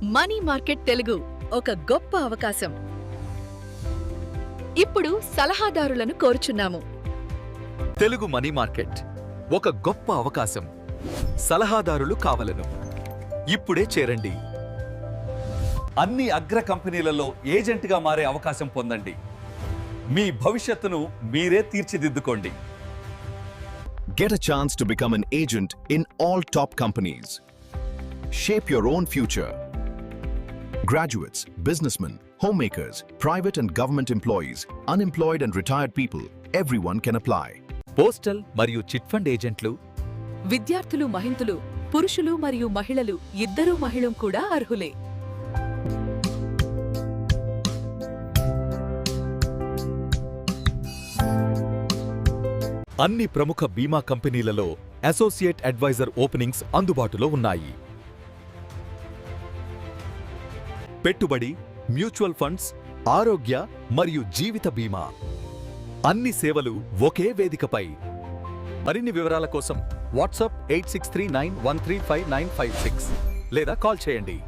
Money market Telugu ఒక గొప్ప అవకాశం. ఇప్పుడు సలహాదారులను కోరుచున్నాము. తెలుగు మనీ మార్కెట్ ఒక గొప్ప అవకాశం. సలహాదారులు కావలను. ఇప్పుడే చేరండి. అన్ని అగ్ర కంపెనీలలో ఏజెంట్గా మారే అవకాశం పొందండి. మీ భవిష్యత్తును మీరే తీర్చిదిద్దుకోండి. Get a chance to become an agent in all top companies. Shape your own future. Graduates, businessmen, homemakers, private and government employees, unemployed and retired people, everyone can apply. Postal మరియు చిట్ ఫండ్ ఏజెంట్లు, విద్యార్థులు, మహిళలు, పురుషులు మరియు మహిళలు ఇద్దరూ మహిళం కూడా అర్హులే. అన్ని ప్రముఖ బీమా కంపెనీలలో అసోసియేట్ అడ్వైజర్ ఓపెనింగ్స్ అందుబాటులో ఉన్నాయి. పెట్టుబడి, మ్యూచువల్ ఫండ్స్, ఆరోగ్య మరియు జీవిత బీమా అన్ని సేవలు ఒకే వేదికపై. మరిన్ని వివరాల కోసం వాట్సాప్ 8639135956 లేదా కాల్ చేయండి.